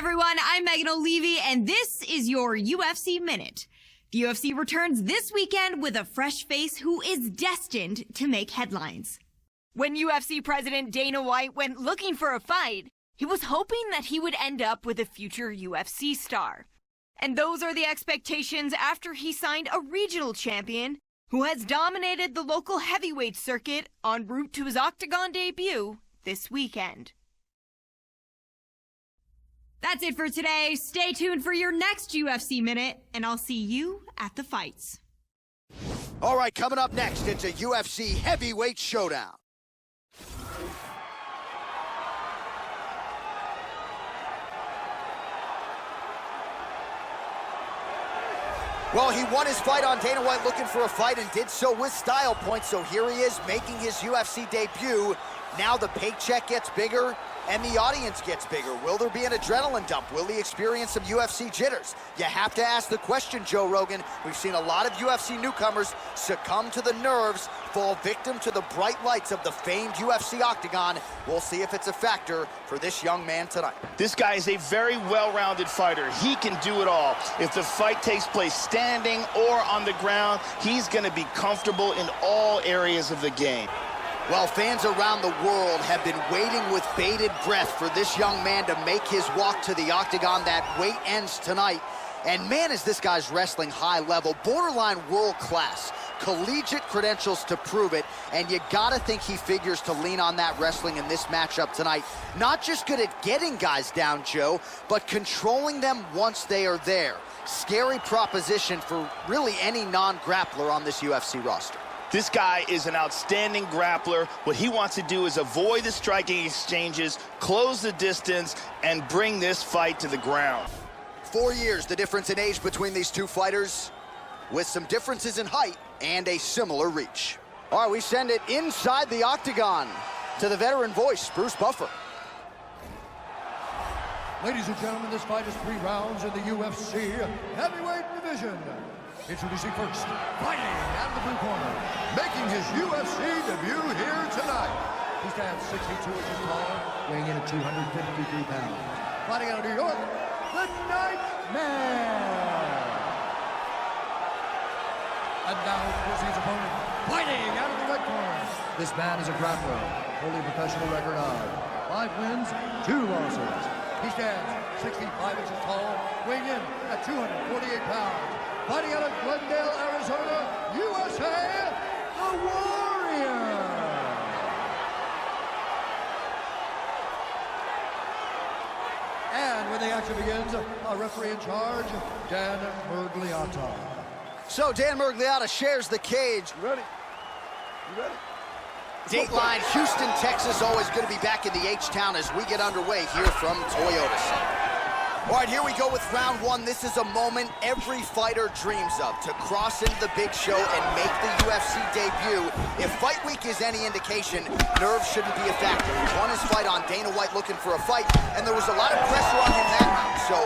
everyone, I'm Megan O'Leary, and this is your UFC Minute. The UFC returns this weekend with a fresh face who is destined to make headlines. When UFC President Dana White went looking for a fight, he was hoping that he would end up with a future UFC star. And those are the expectations after he signed a regional champion who has dominated the local heavyweight circuit en route to his octagon debut this weekend. That's it for today. Stay tuned for your next UFC Minute, and I'll see you at the fights. All right, coming up next, it's a UFC heavyweight showdown. Well, he won his fight on Dana White looking for a fight and did so with style points. So here he is making his UFC debut. Now the paycheck gets bigger and the audience gets bigger. Will there be an adrenaline dump? Will he experience some UFC jitters? You have to ask the question, Joe Rogan. We've seen a lot of UFC newcomers succumb to the nerves, fall victim to the bright lights of the famed UFC octagon. We'll see if it's a factor for this young man tonight. This guy is a very well-rounded fighter. He can do it all. If the fight takes place standing or on the ground, he's going to be comfortable in all areas of the game. Well, fans around the world have been waiting with bated breath for this young man to make his walk to the octagon. That wait ends tonight. And man, is this guy's wrestling high level, borderline world class, collegiate credentials to prove it. And you gotta think he figures to lean on that wrestling in this matchup tonight. Not just good at getting guys down, Joe, but controlling them once they are there. Scary proposition for really any non-grappler on this UFC roster. This guy is an outstanding grappler. What he wants to do is avoid the striking exchanges, close the distance, and bring this fight to the ground. 4 years, the difference in age between these two fighters, with some differences in height and a similar reach. All right, we send it inside the octagon to the veteran voice, Bruce Buffer. Ladies and gentlemen, this fight is 3 rounds in the UFC heavyweight division. Introducing first, fighting out of the blue corner, making his UFC debut here tonight. He stands 62 inches tall, weighing in at 253 pounds. Fighting out of New York, the Nightmare. And now, here's his opponent, fighting out of the red corner. This man is a grappler, holding a professional record of 5 wins, 2 losses. He stands 65 inches tall, weighing in at 248 pounds. Fighting out of Glendale, Arizona, USA, the Warrior. And when the action begins, our referee in charge, Dan Miragliotta. So Dan Miragliotta shares the cage. You ready? You ready? Dateline, Houston, Texas, always good to be back in the H-Town as we get underway here from Toyota Center. All right, here we go with round 1. This is a moment every fighter dreams of, to cross into the big show and make the UFC debut. If fight week is any indication, nerves shouldn't be a factor. He won his fight on Dana White looking for a fight, and there was a lot of pressure on him that round, so,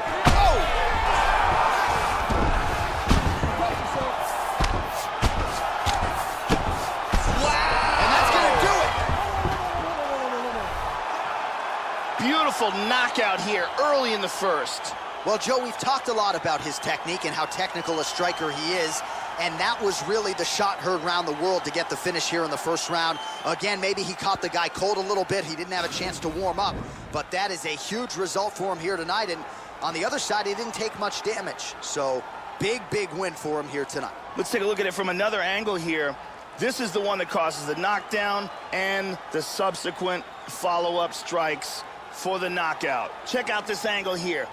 Beautiful knockout here early in the first. Well, Joe, we've talked a lot about his technique and how technical a striker he is, and that was really the shot heard around the world to get the finish here in the first round. Again, maybe he caught the guy cold a little bit. He didn't have a chance to warm up, but that is a huge result for him here tonight, and on the other side, he didn't take much damage. So, big win for him here tonight. Let's take a look at it from another angle here. This is the one that causes the knockdown and the subsequent follow-up strikes for the knockout. Check out this angle here.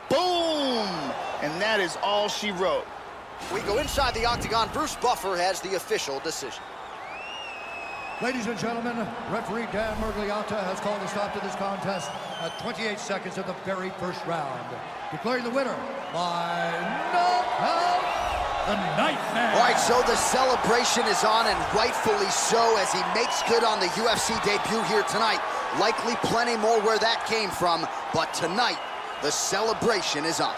Boom! And that is all she wrote. We go inside the octagon. Bruce Buffer has the official decision. Ladies and gentlemen, referee Dan Miragliotta has called a stop to this contest at 28 seconds of the very first round, declaring the winner by knockout, the Nightmare. All right, so the celebration is on, and rightfully so, as he makes good on the UFC debut here tonight. Likely plenty more where that came from, but tonight, the celebration is on.